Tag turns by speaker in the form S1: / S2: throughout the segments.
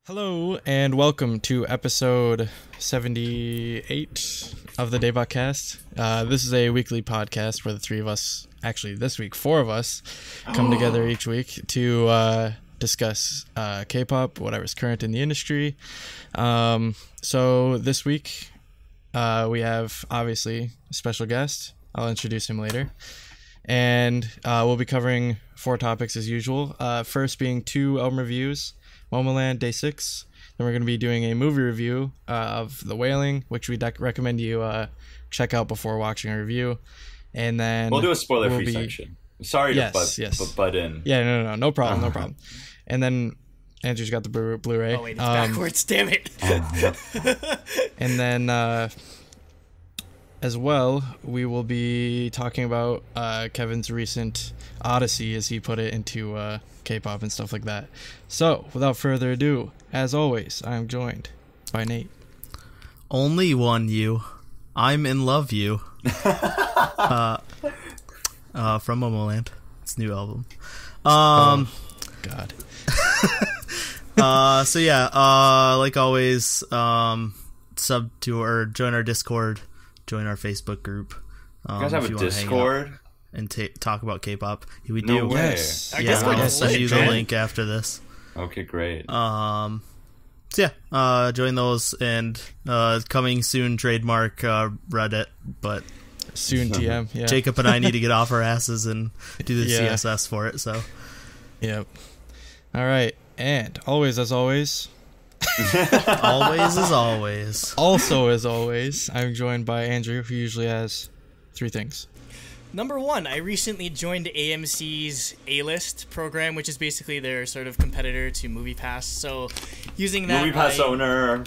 S1: Hello and welcome to episode 78 of the DaebakCast. This is a weekly podcast where the three of us, actually this week 4 of us, come together each week to discuss K-pop, whatever's current in the industry. So this week we have obviously a special guest. I'll introduce him later. And we'll be covering 4 topics as usual. First being 2 album reviews. Momoland, Day 6. Then we're going to be doing a movie review of The Wailing, which we recommend you check out before watching a review. And then
S2: we'll do a spoiler-free section. Sorry to butt in.
S1: Yeah, no problem. And then Andrew's got the Blu-ray.
S3: Oh wait, it's backwards, damn it.
S1: And then as well, we will be talking about Kevin's recent odyssey, as he put it, into K-pop and stuff like that. So, without further ado, as always, I am joined by Nate.
S4: Only one you. I'm in love you. From Momoland. It's a new album.
S1: God.
S4: So yeah, like always, sub to or join our Discord, join our Facebook group.
S2: You guys have a Discord?
S4: And talk about K-pop. We
S2: No
S4: do.
S2: way.
S1: Yes.
S4: Yeah, I'll send you the link after this.
S2: Okay, great.
S4: So yeah, join those, and coming soon, trademark Reddit, but
S1: Soon TM, yeah.
S4: Jacob and I need to get off our asses and do the CSS for it, so.
S1: Yep. All right, and always as always.
S4: Always as always.
S1: Also as always, I'm joined by Andrew, who usually has 3 things.
S3: Number 1, I recently joined AMC's A-List program, which is basically their sort of competitor to MoviePass. So, using that,
S2: MoviePass owner.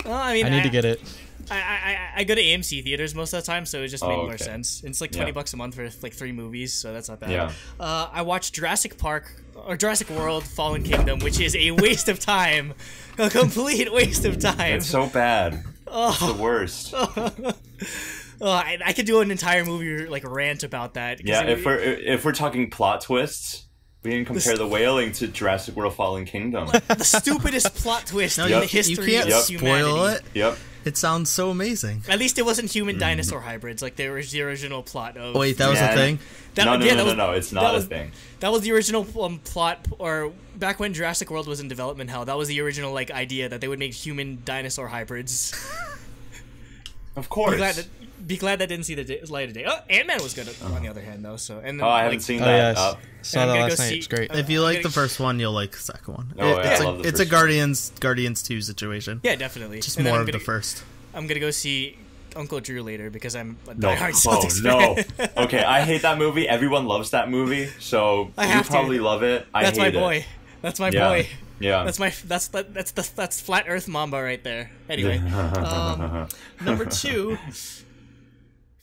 S1: I need to get it.
S3: I go to AMC theaters most of the time, so it just made more
S2: okay.
S3: sense. It's like $20 a month for like 3 movies, so that's not bad.
S2: Yeah.
S3: I watched Jurassic World: Fallen Kingdom, which is a waste of time, a complete waste of time.
S2: It's so bad. It's the worst.
S3: I could do an entire movie like rant about that.
S2: Yeah, if we're talking plot twists, we can compare The Wailing to Jurassic World: Fallen Kingdom.
S3: The stupidest plot twist in the history
S4: you can't
S3: of
S4: spoil
S3: humanity.
S4: it.
S2: Yep.
S4: It sounds so amazing.
S3: At least it wasn't human dinosaur hybrids like there was the original plot of.
S4: Wait, that was a thing?
S2: No, it's not a thing.
S3: That was the original plot, or back when Jurassic World was in development hell, that was the original like idea that they would make human dinosaur hybrids.
S2: Of course.
S3: Be glad that didn't see the light of day. Oh, Ant-Man was good on the other hand though. So and then,
S2: I haven't seen that.
S1: Yes. Saw that last night. It's great.
S4: If you like the first one, you'll like the second one.
S2: I love the
S4: it's a
S2: first
S4: Guardians 2 situation.
S3: Yeah, definitely.
S4: Just
S3: And then
S4: more of the first.
S3: I'm gonna go see Uncle Drew later because I'm a
S2: No.
S3: diehard Celtics fan.
S2: No. Okay, I hate that movie. Everyone loves that movie, so you probably love it. I
S3: That's
S2: hate
S3: my boy.
S2: it.
S3: That's my boy.
S2: Yeah.
S3: That's flat Earth Mamba right there. Anyway, number 2.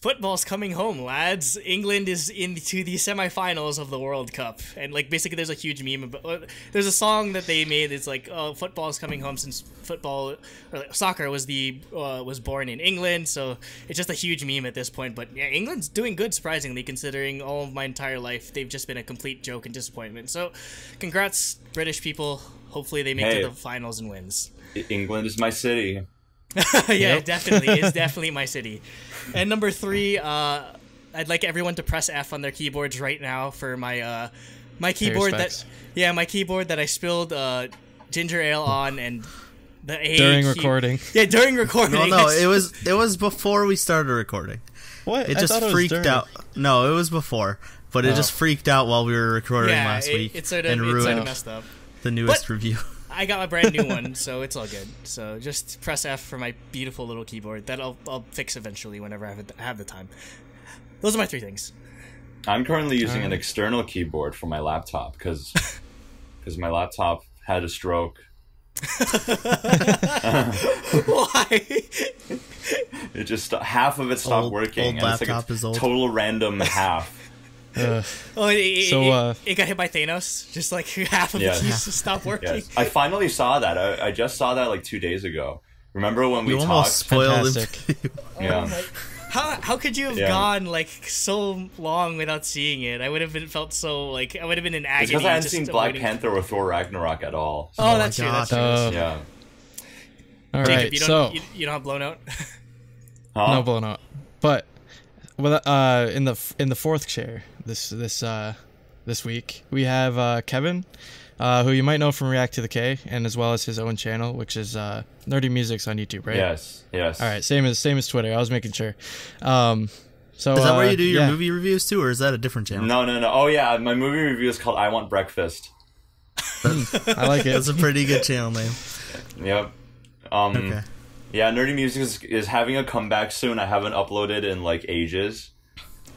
S3: Football's coming home, lads. England is into the semifinals of the World Cup, and like basically, there's a huge meme about. There's a song that they made. It's like, "Oh, football's coming home," since football or like, soccer was born in England, so it's just a huge meme at this point. But yeah, England's doing good, surprisingly, considering all of my entire life they've just been a complete joke and disappointment. So, congrats, British people. Hopefully, they make it to the finals and wins.
S2: England is my city.
S3: Yeah, it definitely is definitely my city. And number 3, I'd like everyone to press F on their keyboards right now for my my keyboard my keyboard that I spilled ginger ale on, and the A
S1: during recording.
S3: Yeah, during recording.
S4: No, it was before we started recording.
S1: What?
S4: It just freaked out. No, it was before, but it just freaked out while we were recording last week
S3: it sort of messed up.
S4: The newest review.
S3: I got my brand new one, so it's all good. So just press F for my beautiful little keyboard that I'll fix eventually whenever I have the time. Those are my 3 things.
S2: I'm currently using an external keyboard for my laptop because my laptop had a stroke.
S3: Why?
S2: It just half of it stopped working.
S4: Old laptop is old.
S2: Total random half.
S3: It got hit by Thanos. Just like half of the keys stopped working.
S2: Yes. I finally saw that. I just saw that like 2 days ago. Remember when we
S4: almost
S2: talked?
S4: spoiled
S1: Fantastic.
S4: it.
S2: Yeah.
S3: How could you have gone like so long without seeing it? I would have felt so like I would have been in agony.
S2: Because I hadn't seen Black Panther or Thor Ragnarok at all. So.
S3: Oh, that's true. That's true.
S2: Yeah.
S1: All
S3: Jacob,
S1: right, so
S3: you don't have blown out.
S2: Huh?
S1: no blown out, but with in the fourth chair this week we have Kevin, who you might know from ReacttotheK, and as well as his own channel, which is Nerdy Musics on YouTube, right?
S2: Yes.
S1: All right, same as Twitter. I was making sure. So
S4: is that where you do your movie reviews too, or is that a different channel?
S2: No. Oh yeah, my movie review is called I Want Breakfast.
S1: I like it.
S4: That's a pretty good channel name.
S2: Yep.
S4: Okay.
S2: Yeah, Nerdy Music is having a comeback soon. I haven't uploaded in like ages,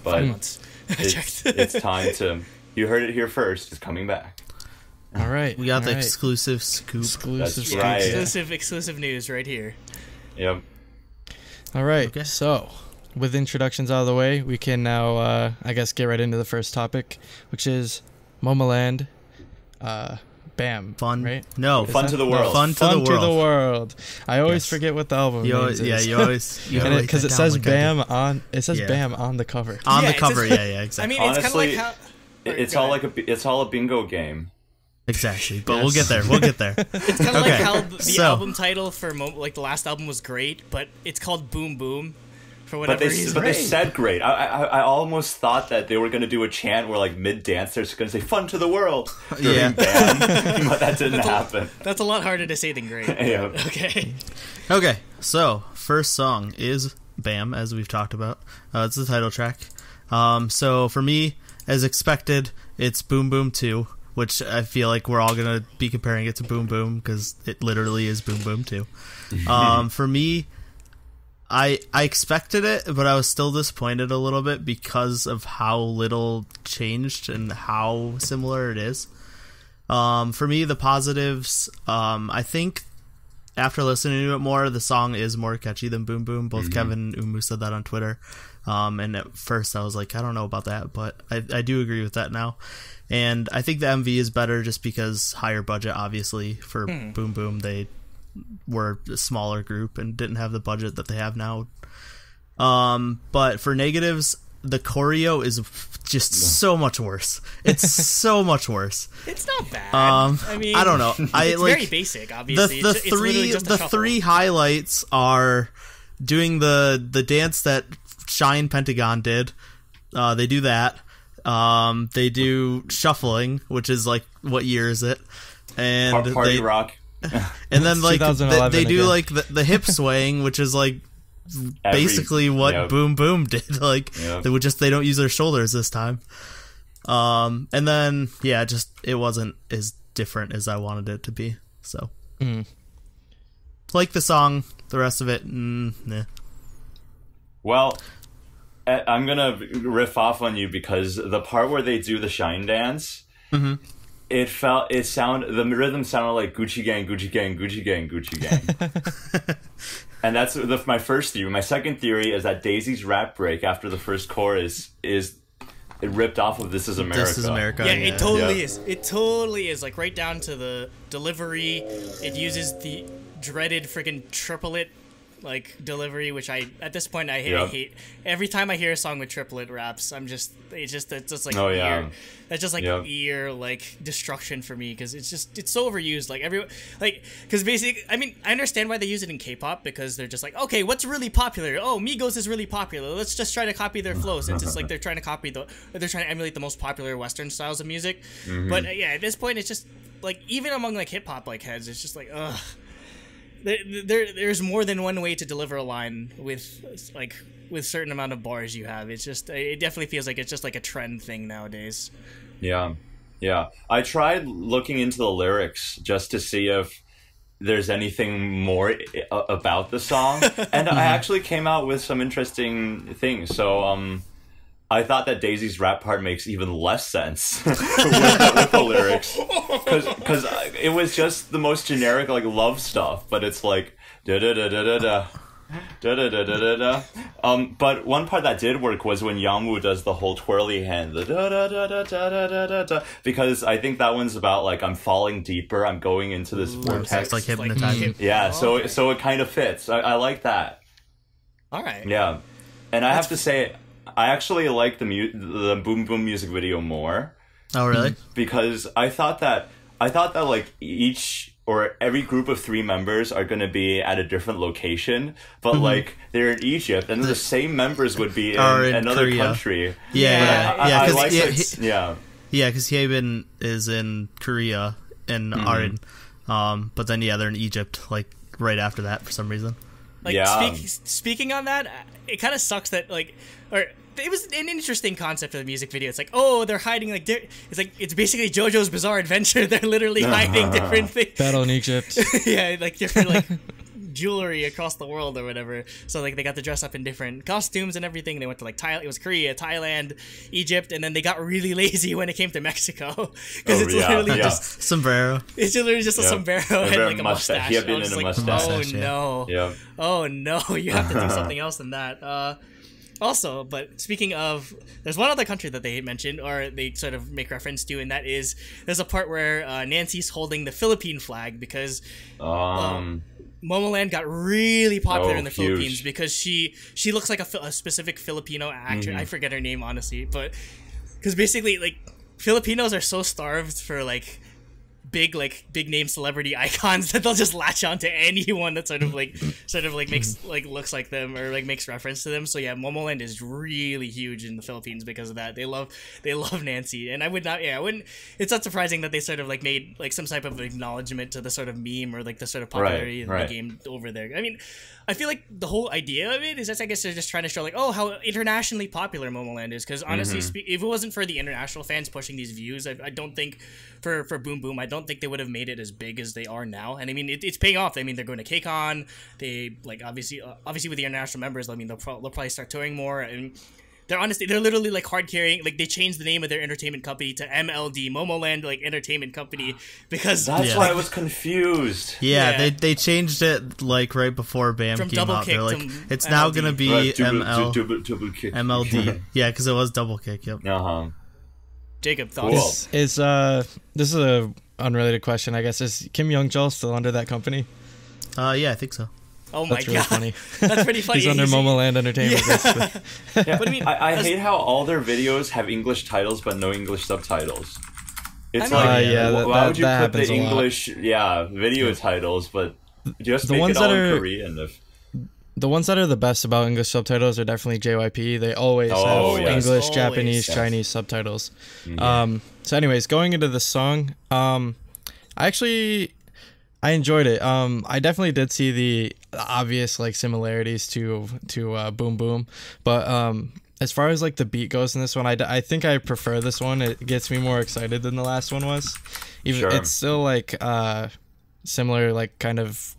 S2: but it's time to. You heard it here first. It's coming back.
S1: All right,
S4: we got the exclusive scoop.
S2: That's right.
S3: Exclusive news right here.
S2: Yep.
S1: All right. Okay. So, with introductions out of the way, we can now, I guess, get right into the first topic, which is Momoland. BAM.
S4: Fun.
S1: Right?
S4: No.
S2: Fun to the World.
S4: Fun to the World.
S1: I always forget what the album is.
S4: Yeah, you always.
S1: Because it says BAM on. It says BAM on the cover.
S4: On the cover, yeah, exactly.
S3: I mean, it's
S2: honestly,
S3: kind of like how.
S2: it's all a bingo game.
S4: Exactly, but we'll get there.
S3: It's kind of like how the album title for like the last album was great, but it's called Boom Boom. For whatever reason.
S2: But they said great. I almost thought that they were going to do a chant where, like, mid-dance, they're going to say, fun to the world.
S4: Yeah.
S2: But that didn't happen.
S3: That's a lot harder to say than great.
S2: Yeah.
S4: Okay, so, first song is BAM, as we've talked about. It's the title track. So, for me, as expected, it's Boom Boom 2, which I feel like we're all going to be comparing it to Boom Boom, because it literally is Boom Boom 2. For me, I expected it, but I was still disappointed a little bit because of how little changed and how similar it is. For me, the positives, I think after listening to it more, the song is more catchy than Boom Boom. Both Kevin and Umu said that on Twitter. And at first I was like, I don't know about that, but I do agree with that now. And I think the MV is better just because higher budget, obviously, for Boom Boom. They were a smaller group and didn't have the budget that they have now. But for negatives, the choreo is just so much worse. It's so much worse.
S3: It's not bad.
S4: I mean, I don't know.
S3: It's
S4: like,
S3: very basic, obviously.
S4: The three highlights are doing the dance that Shine Pentagon did. They do that. They do shuffling, which is like, what year is it? And
S2: Party Rock.
S4: And then like they do like the hip swaying, which is like basically what Boom Boom did. Like they don't use their shoulders this time. And then it wasn't as different as I wanted it to be. So like the song, the rest of it, nah.
S2: Well, I'm gonna riff off on you because the part where they do the Shine dance. The rhythm sounded like Gucci Gang, Gucci Gang, Gucci Gang, Gucci Gang. And that's my first theory. My second theory is that Daisy's rap break after the first chorus is it ripped off of This Is America.
S4: This Is America.
S3: Yeah, it totally is. It totally is. Like, right down to the delivery. It uses the dreaded freaking triplet like delivery, which at this point I hate. Every time I hear a song with triplet raps, it's just like ear. That's just like ear like destruction for me, because it's so overused. Because basically, I mean, I understand why they use it in K-pop, because they're just like, okay, what's really popular? Oh, Migos is really popular. Let's just try to copy their flow, since it's like they're trying to emulate the most popular Western styles of music. But at this point, it's just like, even among like hip hop like heads, it's just like, ugh. There's more than one way to deliver a line with certain amount of bars you have. It definitely feels like it's just like a trend thing nowadays.
S2: Yeah. I tried looking into the lyrics just to see if there's anything more about the song, and I actually came out with some interesting things. So I thought that Daisy's rap part makes even less sense with the lyrics, because it was just the most generic like love stuff, but it's like da da da da da da da da da da da. But one part that did work was when Yangwoo does the whole twirly hand, the da da da da da da da da, because I think that one's about like, I'm falling deeper, I'm going into this vortex.
S4: It's like hypnotizing.
S2: Yeah, so it kind of fits. I like that.
S3: All right.
S2: Yeah. And I have to say, I actually like the Boom Boom music video more.
S4: Oh, really?
S2: Because I thought that like each or every group of 3 members are going to be at a different location, but like they're in Egypt, and then the same members would be in another
S4: Korea.
S2: country.
S4: Yeah,
S2: because
S4: Hyebin is in Korea and Arin, but then they're in Egypt like right after that for some reason.
S3: Like speaking on that, it kind of sucks that it was an interesting concept of the music video. It's like, oh, they're hiding it's basically JoJo's Bizarre Adventure. They're literally hiding different things.
S1: Battle in Egypt.
S3: Yeah, like different like jewelry across the world or whatever. So like they got to dress up in different costumes and everything. They went to like it was Korea, Thailand, Egypt, and then they got really lazy when it came to Mexico because literally just
S4: sombrero.
S3: It's literally just a sombrero and like a mustache.
S2: He had been in a mustache.
S3: Oh no!
S2: Yeah.
S3: Oh no! You have to do something else than that. Also, but speaking of, there's one other country that they mentioned, or they sort of make reference to, and that is, there's a part where Nancy's holding the Philippine flag because Momoland got really popular in the Philippines because she looks like a specific Filipino actor. I forget her name, honestly, but because basically, like, Filipinos are so starved for, like, big name celebrity icons that they'll just latch on to anyone that sort of makes like looks like them or like makes reference to them. So yeah, Momoland is really huge in the Philippines because of that. They love Nancy, and I wouldn't. It's not surprising that they sort of like made like some type of acknowledgement to the sort of meme or like the sort of popularity of the game over there. I mean, I feel like the whole idea of it is that I guess they're just trying to show like, oh, how internationally popular Momoland is. Because honestly, if it wasn't for the international fans pushing these views, I don't think for Boom Boom, I don't think they would have made it as big as they are now. And I mean, it's paying off. I mean, they're going to KCON. They like obviously with the international members, I mean, they'll probably start touring more. And they're literally like hard carrying. Like they changed the name of their entertainment company to MLD, Momoland like Entertainment Company, because
S2: that's why I was confused.
S4: Yeah, they changed it like right before BAM
S3: from
S4: came out. They're like, it's
S3: MLD.
S4: now gonna be
S2: double kick.
S4: MLD. Yeah, because it was double kick. Yep.
S3: Jacob, thoughts?
S1: Is this is a unrelated question, I guess. Is Kim Young-jul still under that company?
S4: Yeah, I think so.
S3: Oh my
S1: That's really
S3: god,
S1: funny.
S3: That's pretty funny.
S1: He's under Momoland Entertainment.
S3: Yeah.
S2: But I mean, I hate how all their videos have English titles but no English subtitles. It's why would you put the English video titles but just make it all in Korean?
S1: The ones that are the best about English subtitles are definitely JYP. They always have English, Japanese, Chinese subtitles. So anyways, going into the song, I enjoyed it. I definitely did see the obvious like similarities to Boom Boom, but as far as like the beat goes in this one, I think I prefer this one. It gets me more excited than the last one was. It's still like similar, like kind of,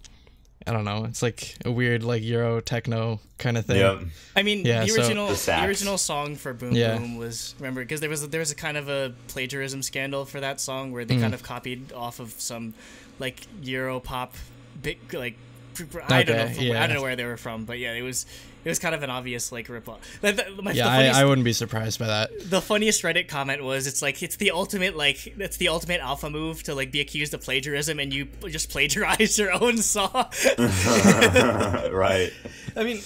S1: I don't know. It's like a weird like Euro techno kind of thing.
S2: Yeah.
S3: I mean, the original song for Boom Boom was, remember, because there was a kind of a plagiarism scandal for that song where they kind of copied off of some like Euro pop big like I don't know where they were from, but yeah, it was kind of an obvious like rip-off.
S1: I wouldn't be surprised by that.
S3: The funniest Reddit comment was, it's the ultimate alpha move to like be accused of plagiarism and you just plagiarize your own song.
S2: Right.
S3: I mean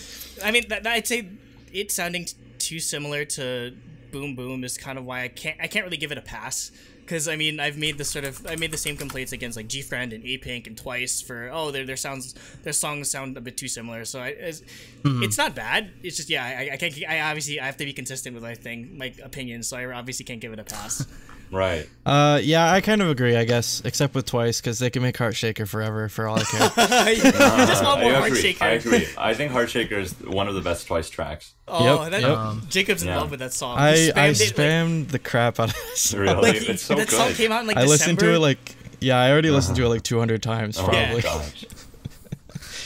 S3: that I'd say it sounding too similar to Boom Boom is kind of why I can't really give it a pass. Because I mean, I made the same complaints against like G-Friend and A-Pink and Twice for their songs sound a bit too similar. So it's not bad. It's just I have to be consistent with my opinion. So I obviously can't give it a pass.
S2: Right.
S1: I kind of agree, I guess, except with Twice, because they can make Heart Shaker forever for all I care.
S3: You just want more Heart Shaker.
S2: I agree. I think Heart Shaker is one of the best Twice tracks.
S3: Oh, Jacob's in love with that song.
S1: I spammed the crap out of this.
S2: Really? It's so
S3: that
S2: good.
S3: song came out in like
S1: I
S3: December.
S1: listened to it I already listened to it like 200 times probably.
S2: Oh my gosh.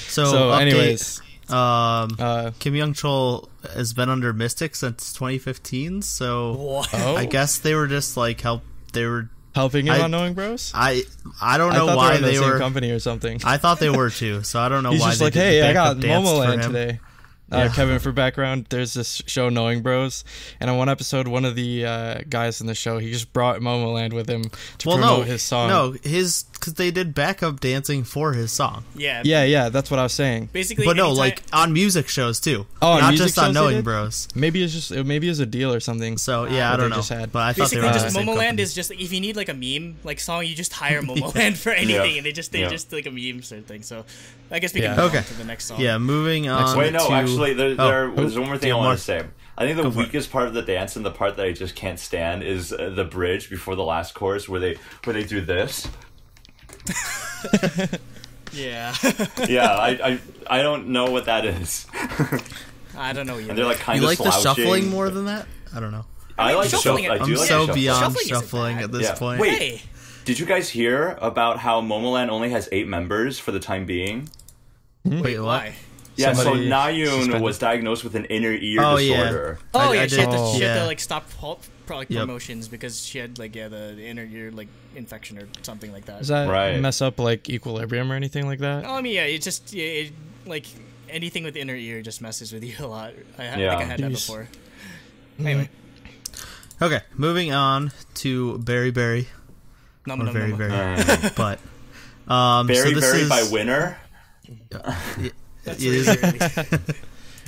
S4: So
S1: anyways,
S4: Kim Young-chul has been under Mystic since 2015, so I guess they were just like
S1: helping him on Knowing Bros.
S4: I don't know why
S1: they were in the same
S4: were
S1: company or something.
S4: I thought they were too, so I don't know
S1: He's
S4: why.
S1: Just
S4: they
S1: like,
S4: did
S1: hey,
S4: the
S1: I got
S4: backup dance
S1: Momoland
S4: for him
S1: today. Kevin, for background, there's this show Knowing Bros, and on one episode, one of the guys in the show, he just brought Momoland with him to promote his song.
S4: No, his because they did backup dancing for his song.
S3: Yeah.
S1: Yeah, that's what I was saying.
S3: Basically,
S4: But no,
S3: anytime-
S4: like on music shows too.
S1: Oh,
S4: not
S1: music
S4: just on
S1: shows they
S4: Knowing
S1: did?
S4: Bros.
S1: Maybe it's a deal or something.
S4: So yeah, I
S1: that
S4: don't
S1: they
S4: know.
S1: just had.
S4: But I thought they
S3: basically
S4: were
S3: just
S4: the same
S3: Momoland
S4: company.
S3: is just if you need like a meme like song, you just hire Momoland for anything,
S2: Yeah.
S3: and they just
S2: Yeah.
S3: like a meme sort of thing. So I guess we can
S1: Yeah.
S3: move
S4: Okay.
S3: on to the next song.
S4: Yeah, moving on.
S2: Wait, no,
S4: to...
S2: actually, there's one more thing
S4: yeah,
S2: I want
S4: Mark.
S2: to say. I think the
S4: Go for it.
S2: weakest part of the dance and the part that I just can't stand is the bridge before the last chorus where they do this.
S3: Yeah.
S2: Yeah, I don't know what that is.
S3: I don't know either.
S2: And they're like kind
S4: You
S2: of
S4: like the
S2: slouching.
S4: shuffling more than that? I don't know.
S2: I like
S3: shuffling
S2: shuffling. I
S3: it-
S2: do
S4: I'm
S2: like
S4: so
S2: shuffling.
S4: beyond
S3: Shuffling isn't
S4: shuffling
S3: bad.
S4: at this
S2: Yeah.
S4: point.
S2: Wait.
S3: Hey.
S2: Did you guys hear about how Momoland only has 8 members for the time being?
S4: Wait, what?
S3: Why?
S2: Yeah, so
S1: Somebody
S2: Nayun
S1: suspended.
S2: was diagnosed with an inner ear
S4: Oh, yeah.
S2: disorder.
S3: Oh
S4: I
S3: yeah, she had to,
S1: Oh.
S3: she had
S4: Yeah.
S3: to like stop like
S4: Yep.
S3: promotions because she had like the inner ear like infection or something like that.
S1: Does that
S2: Right.
S1: mess up like equilibrium or anything like that?
S3: Oh, I mean, yeah, it just like anything with inner ear just messes with you a lot. I
S2: Yeah.
S3: think I had that
S1: Jeez.
S3: before. Anyway,
S4: Okay, moving on to Berry Berry.
S3: no,
S4: Or Very Very.
S2: Uh,
S4: But
S2: Very,
S4: so this
S2: very
S4: is,
S2: by Winner.
S3: that's
S4: it is-
S3: really-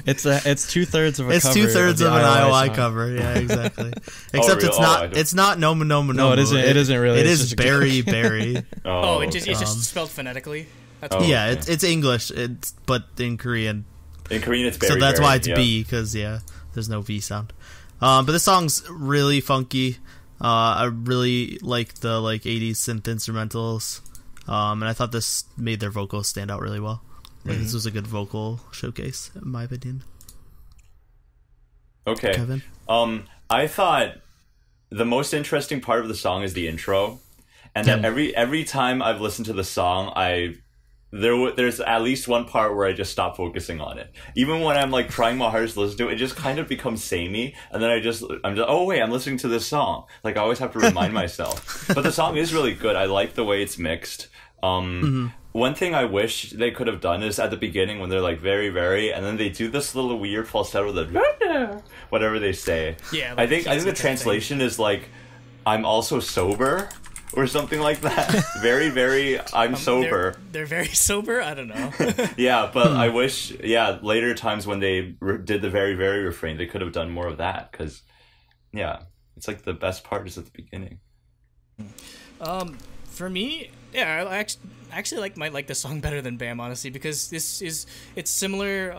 S1: It's 2/3 of a
S4: It's
S1: cover.
S4: 2/3
S1: the
S4: of an IOI
S1: song.
S4: cover. Yeah, exactly. Except
S2: real?
S4: it's
S2: Oh, I
S4: not.
S2: don't-
S4: It's not Nomu Nomu Nomu.
S1: No, it isn't- it isn't really.
S4: It
S1: It's
S4: is
S1: just a
S4: Berry
S1: joke.
S4: Berry.
S3: Oh, it's
S2: okay.
S3: just spelled phonetically. That's
S2: Oh.
S3: cool.
S4: Yeah,
S2: okay.
S4: it's English. It's but in Korean.
S2: In Korean, it's very.
S4: So that's
S2: very,
S4: why it's
S2: yeah.
S4: B, because yeah, there's no V sound. But this song's really funky. I really like the 80s synth instrumentals, and I thought this made their vocals stand out really well. Like, this was a good vocal showcase, in my opinion.
S2: Okay.
S4: Kevin?
S2: I thought the most interesting part of the song is the intro, and that every time I've listened to the song, there's at least one part where I just stop focusing on it. Even when I'm like trying my hardest to listen to it, it just kind of becomes samey, and then I'm just oh wait, I'm listening to this song. Like I always have to remind myself. But the song is really good. I like the way it's mixed. One thing I wish they could have done is at the beginning when they're like very very, and then they do this little weird falsetto that whatever they say.
S3: Yeah,
S2: I
S3: like
S2: think the
S3: thing.
S2: translation is like I'm also sober or something like that. Very very I'm sober.
S3: They're very sober. I don't know.
S2: Yeah, but I wish later times when they did the very very refrain they could have done more of that because it's like the best part is at the beginning.
S3: For me, yeah, I actually like this song better than Bam, honestly, because it's similar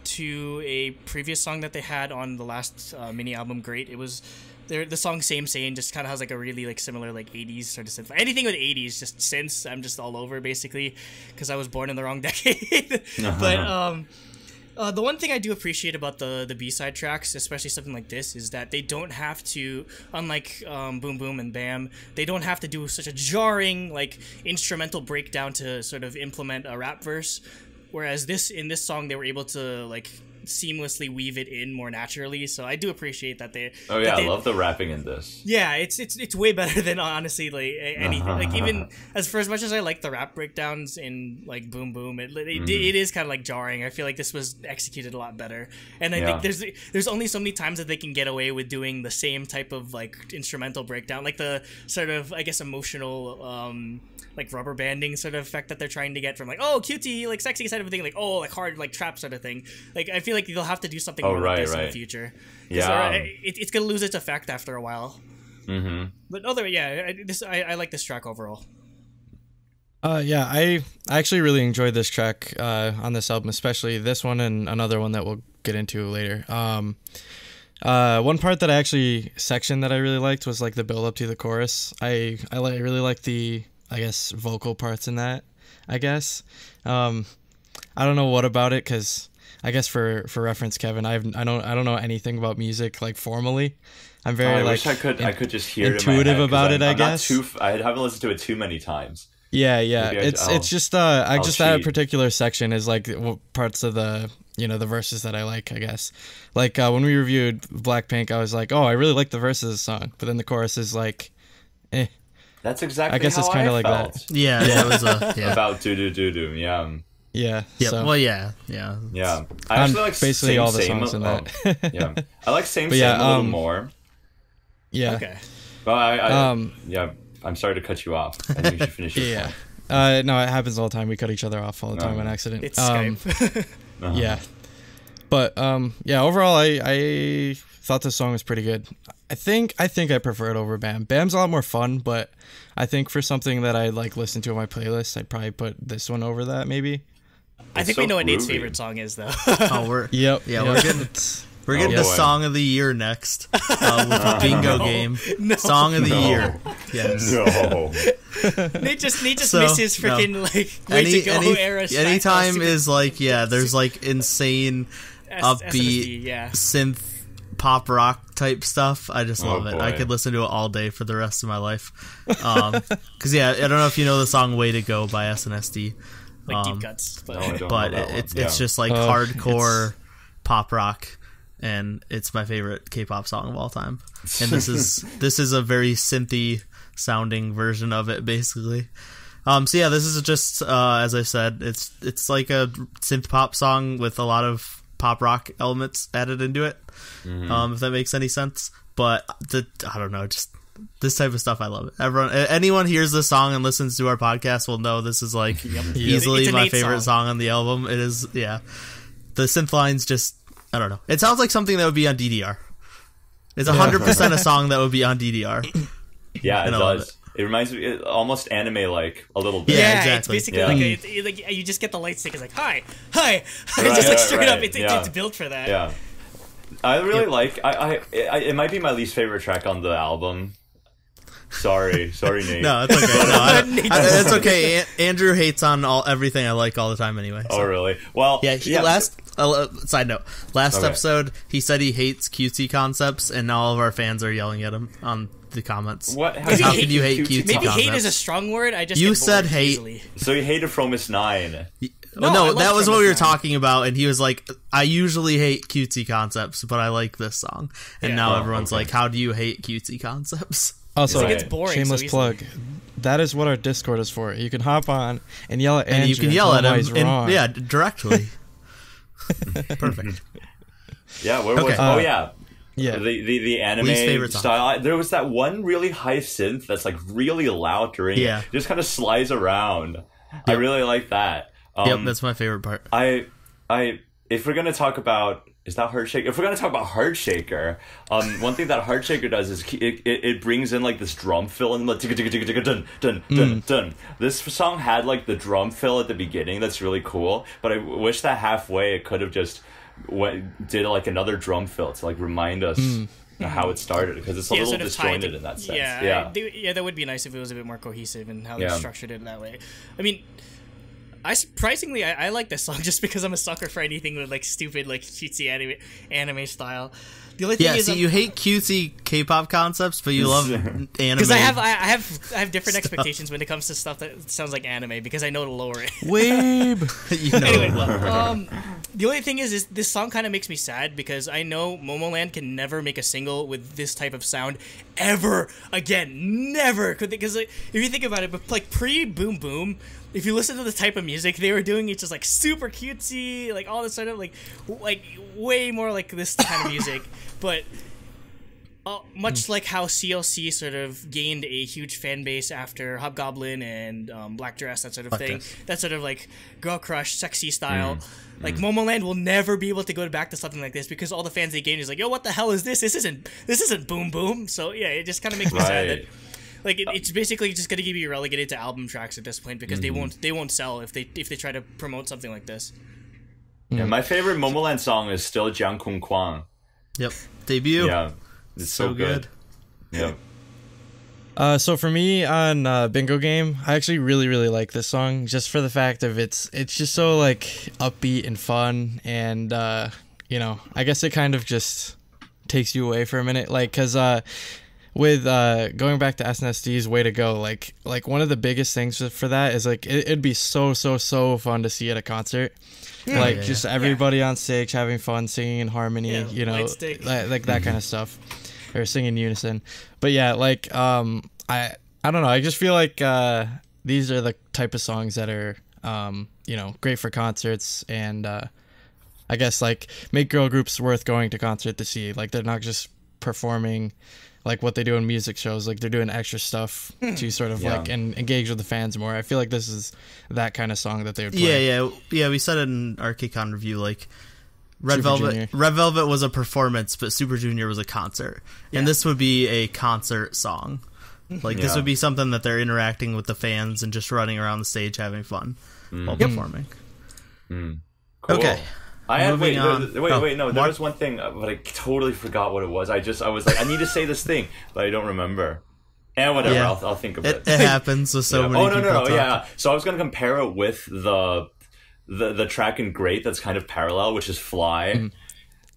S3: to a previous song that they had on the last mini album. Great, it was the song Same Sane just kind of has like a really like similar like 80s sort of synth. Anything with 80s, just synths, I'm just all over basically because I was born in the wrong decade. But the one thing I do appreciate about the B-side tracks, especially something like this, is that they don't have to, unlike Boom Boom and Bam, they don't have to do such a jarring like instrumental breakdown to sort of implement a rap verse. Whereas in this song, they were able to like seamlessly weave it in more naturally. So I do appreciate that they.
S2: Oh yeah,
S3: that
S2: I love the rapping in this.
S3: Yeah, it's way better than honestly like anything. Like even for as much as I like the rap breakdowns in like Boom Boom, it is kind of like jarring. I feel like this was executed a lot better, and I think there's only so many times that they can get away with doing the same type of like instrumental breakdown, like the sort of I guess emotional like rubber banding sort of effect that they're trying to get from like cutie like sexy side of a thing, like like hard like trap sort of thing. Like I feel like they'll have to do something more like this in the future.
S2: Yeah,
S3: it's gonna lose its effect after a while.
S2: Mm-hmm.
S3: But I like this track overall.
S1: I actually really enjoyed this track on this album, especially this one and another one that we'll get into later. One part that section that I really liked was like the build up to the chorus. I really like the vocal parts in that. I don't know what about it because I guess for reference, Kevin, I don't know anything about music like formally. I'm very
S2: I wish I could just hear
S1: intuitive
S2: it in my head,
S1: about it. I guess
S2: I haven't listened to it too many times.
S1: Yeah.
S2: Maybe
S1: It's just that
S2: cheat.
S1: particular section is like parts of the the verses that I like. I guess like when we reviewed Blackpink, I was like, oh, I really like the verses of the song, but then the chorus is like, eh.
S2: That's exactly.
S1: I guess
S2: how
S1: it's kind of like
S2: felt
S1: that.
S4: Yeah, it was
S2: about do. Yeah.
S1: Yeah.
S4: Yeah.
S1: So.
S4: Well, yeah.
S2: Yeah. I actually like
S1: basically
S2: same,
S1: all the
S2: same,
S1: songs in that.
S2: yeah. I like same
S1: But
S2: same
S1: yeah,
S2: a little more.
S1: Yeah.
S3: Okay.
S2: But I'm sorry to cut you off. I think you should finish your
S1: Yeah.
S2: point.
S1: No, it happens all the time. We cut each other off all the time on accident.
S3: It's Skype.
S1: Yeah. But yeah, overall I thought this song was pretty good. I think I prefer it over Bam. Bam's a lot more fun, but I think for something that I like listen to on my playlist, I'd probably put this one over that maybe.
S3: I think
S2: so
S3: we know what Nate's
S2: groovy.
S3: favorite song is, though.
S4: Oh, we're
S1: Yep.
S4: we're getting
S2: Oh,
S4: the
S2: boy.
S4: song of the year next with a bingo game. Song of the year. Yes.
S2: No.
S3: Nate just
S4: So,
S3: misses freaking like way to go era.
S4: Anytime
S3: style.
S4: is like there's like insane upbeat
S3: SNSD,
S4: synth pop rock type stuff. I just love it. I
S2: boy.
S4: could listen to it all day for the rest of my life. Because I don't know if you know the song "Way to Go" by SNSD,
S3: like deep cuts. But
S2: No, I don't
S4: but
S2: know that one.
S4: it's just like hardcore pop rock, and it's my favorite K-pop song of all time. And this is a very synthy sounding version of it, basically. So yeah, this is just as I said, it's like a synth pop song with a lot of pop rock elements added into it. If that makes any sense. But I don't know, just this type of stuff, I love it. Anyone hears this song and listens to our podcast will know this is like easily
S3: It's a
S4: my
S3: Nate
S4: favorite song on the album. It is, yeah. The synth lines just, I don't know. It sounds like something that would be on DDR. It's 100% a song that would be on DDR.
S2: Yeah, it
S4: And I love
S2: does. It reminds me almost anime like a little bit.
S4: Yeah,
S3: yeah,
S4: exactly.
S3: it's basically like you just get the light stick. It's like hi, just like
S2: right,
S3: straight up.
S2: right,
S3: It's built for that.
S2: Yeah. I really like. It might be my least favorite track on the album. Sorry, Nate.
S4: No, it's okay. It's okay. Andrew hates on everything I like all the time anyway. So.
S2: Oh, really? Well,
S4: Yeah, side note. Last
S2: Okay.
S4: episode, he said he hates cutesy concepts, and now all of our fans are yelling at him on the comments.
S2: What?
S3: Maybe
S4: How
S3: hate-
S4: can you hate cutesy
S3: Maybe
S4: concepts?
S3: hate is a strong word. I just
S4: You
S3: get
S4: said
S3: bored
S4: hate.
S3: easily.
S2: So you hated Fromis 9.
S3: No, I
S4: No,
S3: love
S4: that was what
S3: Promise
S4: we were
S3: Nine.
S4: talking about, and he was like, I usually hate cutesy concepts, but I like this song. And
S3: Yeah.
S4: now
S2: Oh,
S4: everyone's
S2: okay.
S4: like, how do you hate cutesy concepts?
S1: Also,
S2: It's like
S3: it's boring
S1: shameless
S3: so
S1: plug. That is what our Discord is for. You can hop on and yell at Andrew
S4: And you can yell at
S1: tell
S4: him,
S1: he's wrong.
S4: yeah, directly. Perfect.
S2: Yeah, where was?
S4: Okay.
S2: Oh yeah.
S1: Yeah.
S2: The anime
S4: Least favorite song.
S2: style. There was that one really high synth that's like really loud during
S4: Yeah.
S2: it. Just kind of slides around. I really like that.
S4: Yep, that's my favorite part.
S2: If we're gonna talk about is that Heartshaker? If we're gonna talk about Heartshaker, one thing that Heartshaker does is it brings in like this drum fill and like dun dun dun dun. This song had like the drum fill at the beginning. That's really cool. But I wish that halfway it could have just did like another drum fill to like remind us how it started because it's a little
S3: sort of tied
S2: disjointed
S3: to-
S2: in that sense.
S3: Yeah, that would be nice if it was a bit more cohesive in how they
S2: Yeah.
S3: structured it that way. I mean, surprisingly, I like this song just because I'm a sucker for anything with like stupid, like cutesy anime style. The only thing
S4: Yeah,
S3: is,
S4: see, you hate cutesy K-pop concepts, but you love anime.
S3: because I have different expectations when it comes to stuff that sounds like anime because I know to lower it.
S1: Weeb.
S4: You know.
S3: Anyway, the only thing is this song kind of makes me sad because I know Momoland can never make a single with this type of sound ever again. Never. Because like, if you think about it, but like pre-Boom Boom, if you listen to the type of music they were doing, it's just like super cutesy, like all this sort of like way more like this kind of music. But much like how CLC sort of gained a huge fan base after Hobgoblin and Black Dress, that sort of thing, that sort of like girl crush, sexy style. Like Momoland will never be able to go back to something like this because all the fans they gained is like, yo, what the hell is this? This isn't Boom Boom. So yeah, it just kind of makes me sad that like it's basically just gonna be relegated to album tracks at this point because they won't sell if they try to promote something like this.
S2: Yeah, my favorite Momoland song is still Jiang Kung Kwang.
S4: Yep. Debut.
S2: Yeah, it's so good. Yeah.
S1: So for me on Bingo Game, I actually really like this song just for the fact of it's just so like upbeat and fun, and you know, I guess it kind of just takes you away for a minute, like because with going back to SNSD Way to Go, like one of the biggest things for that is like it'd be so fun to see at a concert. Like just everybody on stage having fun, singing in harmony, you know, like that kind of stuff, or singing in unison. But yeah, like I don't know, I just feel like these are the type of songs that are you know, great for concerts, and I guess like make girl groups worth going to concert to see. Like they're not just performing like what they do in music shows. Like they're doing extra stuff to sort of like and engage with the fans more. I feel like this is that kind of song that they would play.
S4: Yeah. We said it in our KCON review, like Red Velvet was a performance, but Super Junior was a concert, and this would be a concert song. Like this would be something that they're interacting with the fans and just running around the stage having fun while performing.
S2: Cool.
S4: Okay.
S2: Wait, no. There was one thing, but I totally forgot what it was. I was like, I need to say this thing, but I don't remember. And whatever, I'll think of it.
S4: It happens with so many people.
S2: Oh, no, yeah. So I was going to compare it with the track in Great that's kind of parallel, which is Fly.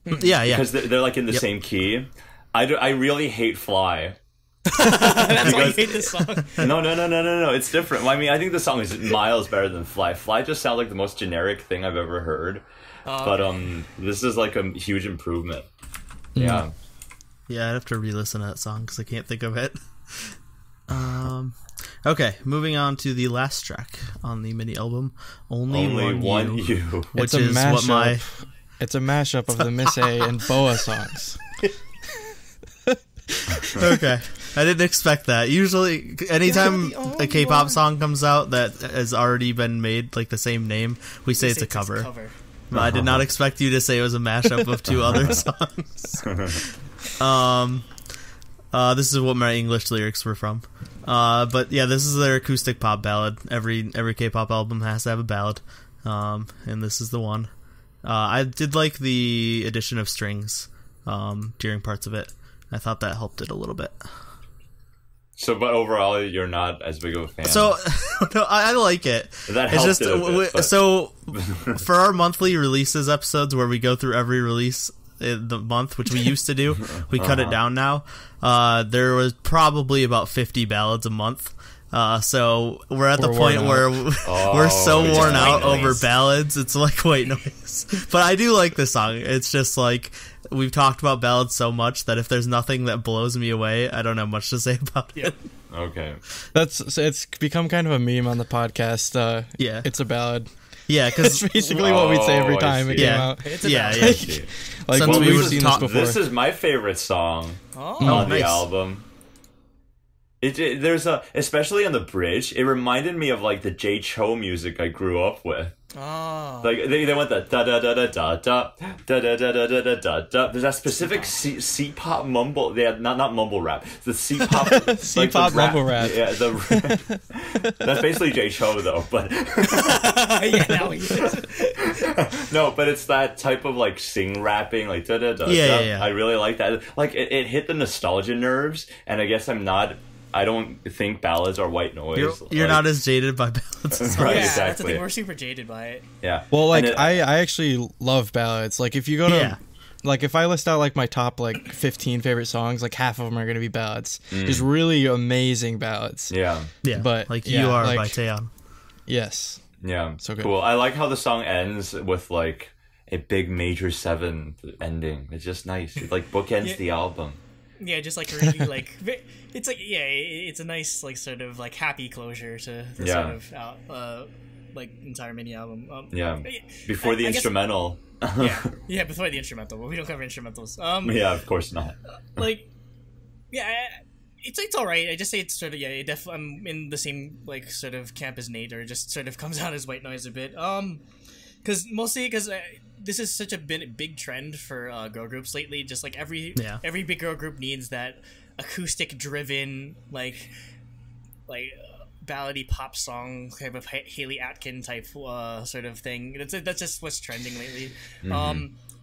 S4: Yeah.
S2: Because they're like in the same key. I really hate Fly.
S3: That's why you hate this song.
S2: No. It's different. Well, I mean, I think the song is miles better than Fly. Fly just sounds like the most generic thing I've ever heard. But this is like a huge improvement. Yeah.
S4: Yeah, I'd have to re-listen to that song because I can't think of it. Okay, moving on to the last track on the mini album, Only One You, which is what my...
S1: It's a mashup of the Miss A and Boa songs.
S4: Okay. I didn't expect that. Usually, anytime a K-pop song comes out that has already been made, like the same name, we say it's a cover. I did not expect you to say it was a mashup of two other songs. This is what my English lyrics were from. But yeah, this is their acoustic pop ballad. Every K-pop album has to have a ballad, and this is the one. I did like the addition of strings during parts of it. I thought that helped it a little bit.
S2: So, but overall, you're not as big of a fan.
S4: So, no, I like it.
S2: That helped
S4: it's just,
S2: it a bit,
S4: so, for our monthly releases episodes where we go through every release in the month, which we used to do, we cut it down now. There was probably about 50 ballads a month. So we're at the point where we're so worn out over ballads. It's like white noise. But I do like this song. It's just like we've talked about ballads so much that if there's nothing that blows me away, I don't have much to say about it.
S2: Okay.
S1: It's become kind of a meme on the podcast.
S4: Yeah.
S1: It's a ballad.
S4: Yeah, because
S1: that's basically what we'd say every time it came out.
S3: It's a ballad.
S1: Like
S4: Since
S1: we've seen this before.
S2: This is my favorite song on the album. There's especially on the bridge, it reminded me of like the J Cho music I grew up with.
S3: Oh.
S2: Like they went the da da da da da da da da da da da da da da. There's that specific C-pop mumble. Yeah, not mumble rap. The C-pop
S1: C-pop mumble rap.
S2: Yeah, that's basically J Cho though. But
S3: yeah, now he is.
S2: No, but it's that type of like sing rapping, like da da da.
S4: Yeah.
S2: I really like that. Like it hit the nostalgia nerves, and I guess I don't think ballads are white noise.
S4: You're not as jaded by ballads as
S2: Right,
S3: Yeah,
S2: exactly.
S3: that's the thing. We're super jaded by it.
S2: Yeah.
S1: Well, like I actually love ballads. Like if you go to like if I list out like my top like 15 favorite songs, like half of them are going to be ballads. Just really amazing ballads.
S2: Yeah.
S1: But
S4: like You Are by Taeyeon.
S1: Yes.
S2: Yeah.
S1: So good.
S2: Cool. I like how the song ends with like a big major 7 ending. It's just nice. It like bookends the album.
S3: Yeah, just like really like it's like it's a nice like sort of like happy closure to the sort of like entire mini album.
S2: Before the instrumental.
S3: Yeah, before the instrumental. But we don't cover instrumentals.
S2: Yeah, of course not.
S3: Like, it's all right. I just say it's sort of I'm in the same like sort of camp as Nate, or it just sort of comes out as white noise a bit. Because this is such a big trend for girl groups lately. Just like every big girl group needs that acoustic driven like ballady pop song kind of Haley Atkin type sort of thing. That's just what's trending lately.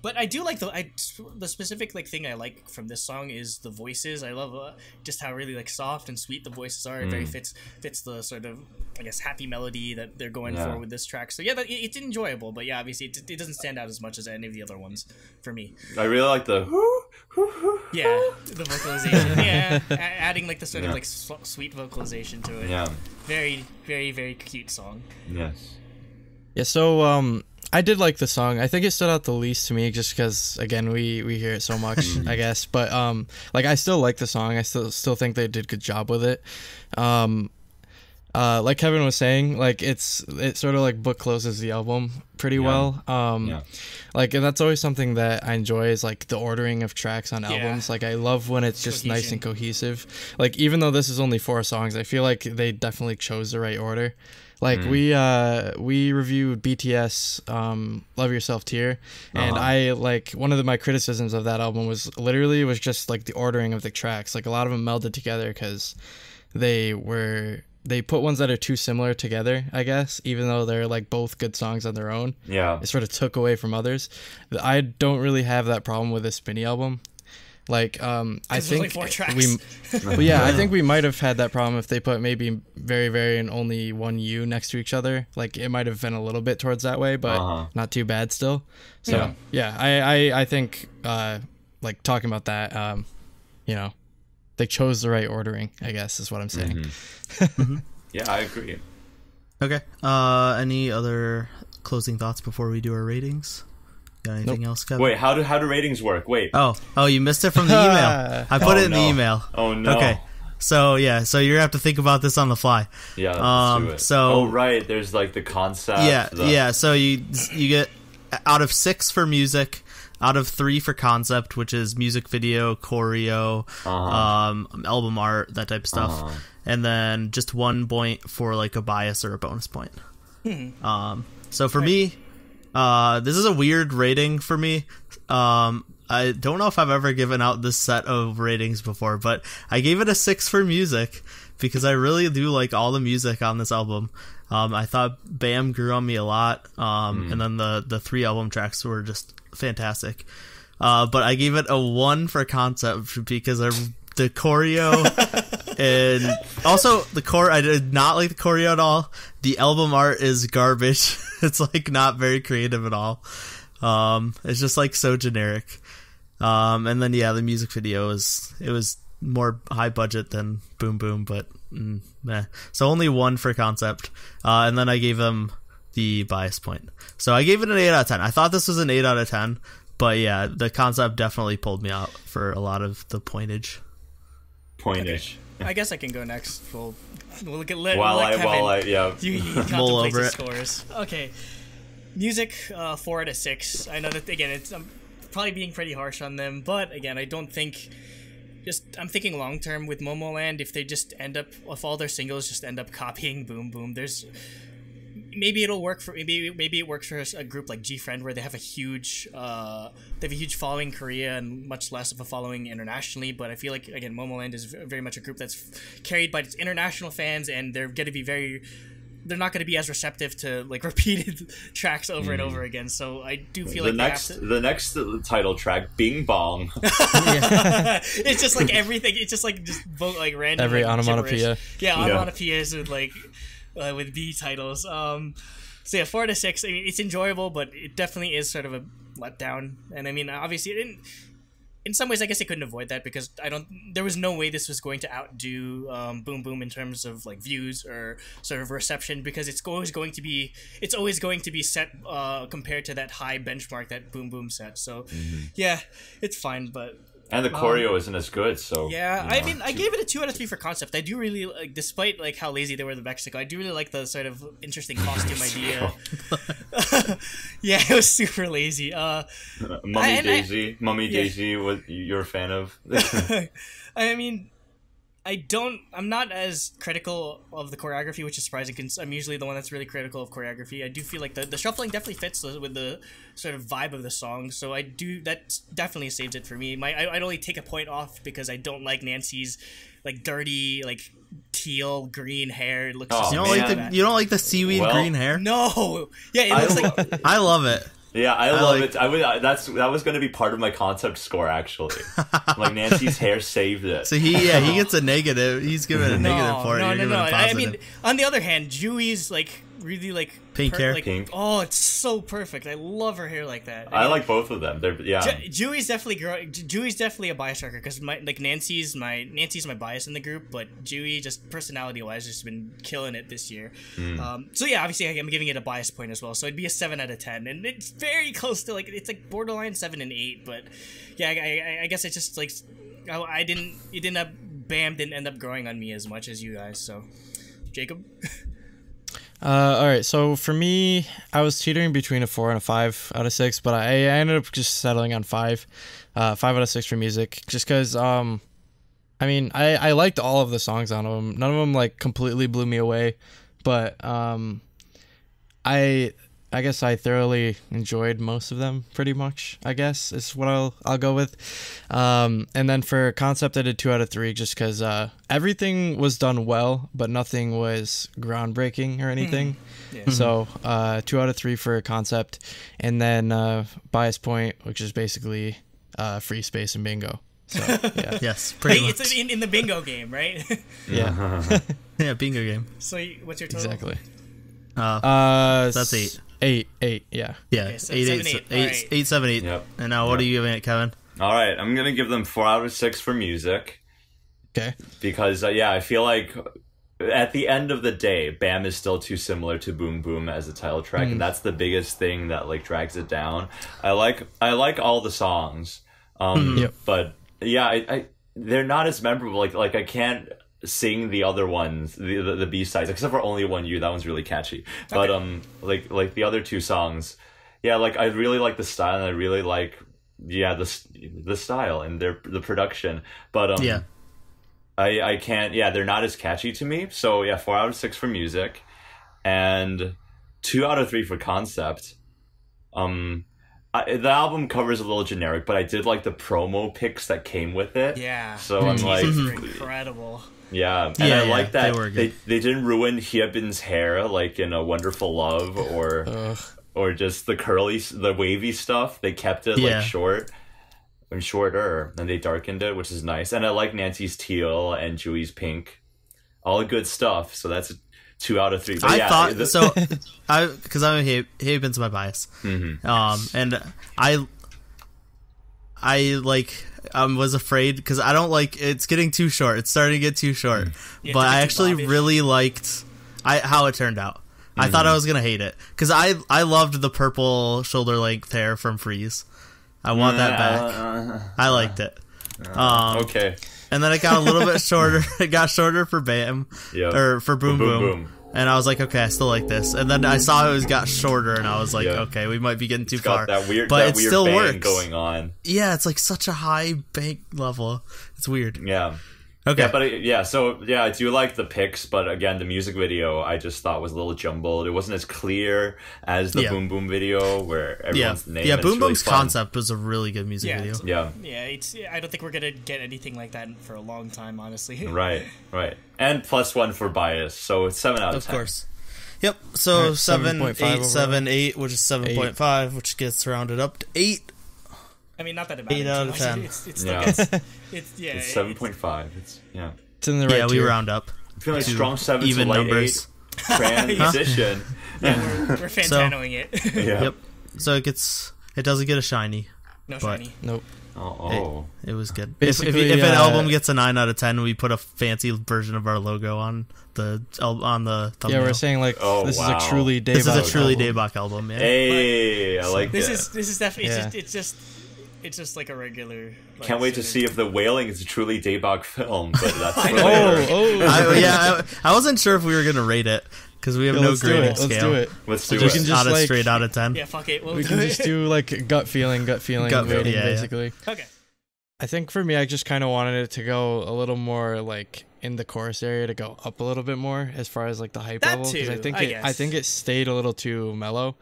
S3: But I do like the specific like thing I like from this song is the voices. I love just how really like soft and sweet the voices are. It very fits the sort of I guess happy melody that they're going for with this track. So it's enjoyable. But yeah, obviously it doesn't stand out as much as any of the other ones for me.
S2: I really like the
S3: the vocalization. Adding like the sort of like sweet vocalization to it. Very very very cute song.
S2: Yes.
S1: Yeah. So I did like the song. I think it stood out the least to me just because, again, we hear it so much, I guess. But, like, I still like the song. I still think they did a good job with it. like Kevin was saying, like it sort of like book closes the album pretty well. Like, and that's always something that I enjoy is like the ordering of tracks on albums. Like I love when it's just nice and cohesive. Like even though this is only 4 songs, I feel like they definitely chose the right order. Like we reviewed BTS Love Yourself Tear, and I like one of my criticisms of that album was just like the ordering of the tracks. Like a lot of them melded together because they put ones that are too similar together, I guess, even though they're like both good songs on their own. Yeah, it sort of took away from others. I don't really have that problem with this Spinny album. Like, I think
S3: only 4 tracks.
S1: I think we might have had that problem if they put maybe Very Very and only one U next to each other. Like, it might have been a little bit towards that way, but not too bad still. So, I think, like, talking about that, you know, they chose the right ordering, I guess, is what I'm saying.
S2: Yeah, I agree.
S4: Okay. Any other closing thoughts before we do our ratings? Got anything else, Kevin?
S2: Wait, how do ratings work? Wait.
S4: Oh, you missed it from the email. I put it in the email.
S2: Oh no.
S4: Okay. So you're gonna have to think about this on the fly.
S2: Yeah. Let's do it.
S4: So
S2: right, there's like the concept.
S4: Yeah. So you get out of 6 for music, out of 3 for concept, which is music video, choreo, album art, that type of stuff, and then just 1 point for like a bias or a bonus point. So for me. This is a weird rating for me. I don't know if I've ever given out this set of ratings before, but I gave it a 6 for music because I really do like all the music on this album. I thought Bam grew on me a lot, and then the 3 album tracks were just fantastic. But I gave it a 1 for concept because the choreo and also I did not like the choreo at all. The album art is garbage. It's like not very creative at all. It's just like so generic. And then the music video was more high budget than Boom Boom, but meh. So only 1 for concept. And then I gave them the bias point. So I gave it an 8 out of 10. I thought this was an 8 out of 10, but yeah, the concept definitely pulled me out for a lot of the pointage.
S3: Okay. I guess I can go next. We'll look at Kevin. You
S4: mull over it.
S3: Scores. Okay, music 4 out of 6. I know that again. I'm probably being pretty harsh on them, but again, I don't think. I'm thinking long term with Momoland. If all their singles just end up copying Boom Boom, maybe it'll work for maybe it works for a group like G-Friend where they have a huge following in Korea and much less of a following internationally. But I feel like again Momoland is very much a group that's carried by its international fans, and they're not going to be as receptive to like repeated tracks over and over again. So I do feel
S2: the next title track, Bing Bong.
S3: It's just like everything. It's just like like random
S1: every
S3: like,
S1: onomatopoeia.
S3: Onomatopoeias with like. With B titles. So yeah, 4 out of 6. I mean, it's enjoyable, but it definitely is sort of a letdown. And I mean, obviously, in some ways, I guess I couldn't avoid that because there was no way this was going to outdo Boom Boom in terms of like views or sort of reception because it's always going to be set compared to that high benchmark that Boom Boom set. So yeah, it's fine, but.
S2: And the choreo isn't as good, so...
S3: Yeah, I mean, I gave it a 2 out of 3 for concept. I do really, like, despite, like, how lazy they were in Mexico, I do really like the sort of interesting costume idea. Yeah, it was super lazy.
S2: Mummy Daisy, what you're a fan of?
S3: I mean... I'm not as critical of the choreography, which is surprising because I'm usually the one that's really critical of choreography. I do feel like the shuffling definitely fits with the sort of vibe of the song, so that definitely saves it for me. I'd only take a point off because I don't like Nancy's like dirty like teal green hair. It looks
S4: you don't like the seaweed green hair?
S3: No. Yeah, it looks like
S4: I love it.
S2: Yeah, I love it. That was going to be part of my concept score actually. Like Nancy's hair saved it.
S4: So he gets a negative. He's giving a negative for it.
S3: No. I mean, on the other hand, Jui's like really like
S4: pink hair.
S3: Like,
S2: pink.
S3: Oh, it's so perfect. I love her hair like that.
S2: I like both of them.
S3: Jui's definitely a bias tracker because Nancy's my bias in the group, but Jui just personality wise just been killing it this year. So yeah, obviously I'm giving it a bias point as well. So it'd be a 7 out of 10, and it's very close to it's like borderline 7 and 8. But yeah, I guess it's just like Bam didn't end up growing on me as much as you guys. So Jacob?
S1: All right, so for me, I was teetering between a 4 and a 5 out of 6, but I ended up just settling on 5. 5 out of 6 for music, just because, I mean, I liked all of the songs on them. None of them, like, completely blew me away, but I guess I thoroughly enjoyed most of them, pretty much, I guess, is what I'll go with. And then for concept, I did 2 out of 3, just because everything was done well, but nothing was groundbreaking or anything.
S3: Yeah.
S1: So 2 out of 3 for concept, and then bias point, which is basically free space and bingo. So yeah.
S4: Yes, pretty much.
S3: It's in the bingo game, right?
S1: Yeah.
S4: Yeah, bingo game.
S3: So what's your total?
S1: Exactly.
S4: That's 8.
S1: 8, yeah.
S4: Yeah,
S3: Okay, so
S4: 8,
S3: 7,
S4: 8,
S3: 8.
S4: 8,
S3: Alright.
S4: 8, 7, 8.
S2: Yep.
S4: And now, what are you giving it, Kevin?
S2: All right, I'm gonna give them 4 out of 6 for music
S1: Okay.
S2: because I feel like at the end of the day, Bam is still too similar to Boom Boom as a title track, and that's the biggest thing that like drags it down. I like all the songs,
S1: Yep.
S2: but yeah, I they're not as memorable. Like I can't sing the other ones, the B-sides, except for Only One You. That one's really catchy. But like the other 2 songs, yeah, like I really like the style, and I really like the style and the production. But
S4: Yeah.
S2: I can't. Yeah, they're not as catchy to me. So yeah, 4 out of 6 for music, and 2 out of 3 for concept. The album cover is a little generic, but I did like the promo pics that came with it.
S3: Yeah.
S2: So I'm like,
S3: They're incredible.
S2: yeah, and
S4: Yeah,
S2: I like that
S4: they were good.
S2: they didn't ruin Hyebin's hair like in A Wonderful Love or just the wavy stuff. They kept it
S4: Yeah.
S2: like short and shorter, and they darkened it, which is nice. And I like Nancy's teal and Jui's pink, all good stuff. So that's 2 out of 3. But
S4: I
S2: yeah,
S4: thought so. Because I'm a Haven's my bias, and I like was afraid because I don't like it's getting too short. It's starting to get too short,
S3: Yeah,
S4: but
S3: it's
S4: I
S3: too
S4: actually
S3: bobbish.
S4: really liked how it turned out. I thought I was gonna hate it because I loved the purple shoulder length hair from Freeze. I want that back. I liked it.
S2: okay.
S4: And then it got a little bit shorter. It got shorter for Bam,
S2: Yep.
S4: or for Boom
S2: Boom
S4: Boom.
S2: Boom.
S4: And I was like, okay, I still like this. And then I saw it got shorter, and I was like,
S2: Yeah.
S4: okay, we might be getting too
S2: It's
S4: far.
S2: got that weird,
S4: but it still
S2: bang
S4: works.
S2: going on.
S4: Yeah, it's like such a high bank level. It's weird.
S2: Yeah.
S4: Okay.
S2: Yeah, but I do like the pics, but again, the music video I just thought was a little jumbled. It wasn't as clear as the
S4: Yeah.
S2: Boom Boom video where everyone's name.
S4: Yeah,
S2: and
S4: Boom
S2: it's really
S4: Boom's
S2: fun.
S4: concept was a really good music video.
S2: Yeah.
S3: Yeah, I don't think we're gonna get anything like that for a long time, honestly.
S2: Right. And +1 for bias, so it's 7 out of 10.
S4: Of course. Yep. So
S1: Alright,
S4: 7,
S1: 7.5
S4: 8,
S1: overall.
S4: 7, 8, which is 7.5, which gets rounded up to 8.
S3: I mean, not that it
S4: 8
S3: matters
S4: out
S3: too
S4: of
S3: much.
S4: 10.
S3: It's
S2: Yeah.
S3: still it's
S2: It's 7.5. It's
S1: It's in the right
S4: Yeah, we
S1: tier.
S4: round up.
S2: I feel like
S4: To
S2: strong 7
S4: even
S2: to light
S4: numbers.
S2: 8 transition.
S3: we're Fantanoing it.
S2: Yeah.
S4: Yep. So it doesn't get a shiny.
S3: No
S4: But-
S3: shiny.
S1: Nope.
S2: Oh.
S4: It was good.
S1: Basically,
S4: if an
S1: uh,
S4: album gets a 9 out of 10, we put a fancy version of our logo on the thumbnail.
S1: Yeah, we're saying like
S2: Oh,
S1: this
S2: wow.
S1: is a truly Daebak.
S4: This is a truly
S1: album.
S4: Daebak album. Yeah.
S2: Hey, I like
S3: This
S2: it.
S3: is definitely
S1: Yeah.
S3: it's just like a regular. Like,
S2: Can't wait to see if The Wailing is a truly Daebak film, but that's for
S1: Oh,
S2: later.
S1: oh.
S4: I wasn't sure if we were gonna rate it because we have
S1: Yeah,
S4: no
S1: let's do
S4: grading
S1: it.
S4: scale.
S1: Let's do it.
S2: Let's do
S1: We
S2: it.
S1: can just
S4: Not a
S1: like-
S4: straight out of 10.
S3: Yeah, fuck it. We'll
S1: We
S3: do
S1: can
S3: it.
S1: just do like gut feeling
S4: Gut feeling,
S1: rating,
S4: yeah.
S1: basically.
S3: Okay.
S1: I think for me, I just kind of wanted it to go a little more like in the chorus area to go up a little bit more as far as like the hype
S3: That
S1: level.
S3: too,
S1: I think
S3: I
S1: I
S3: guess.
S1: think it stayed a little too mellow.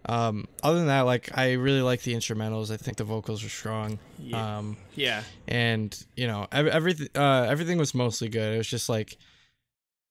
S1: Other than that, like I really like the instrumentals. I think the vocals were strong.
S3: Yeah. Yeah.
S1: And you know everything was mostly good. It was just like